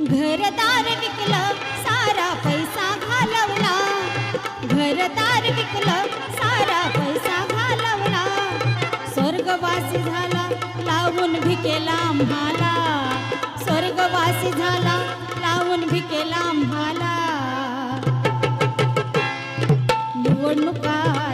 घरदार विकलं सारा पैसा घालवला, घरदार विकलं सारा पैसा घालवला, स्वर्गवासी झाला लावून भिकेला आम्हाला, स्वर्गवासी झाला लावून भिकेला आम्हाला. निवडणुका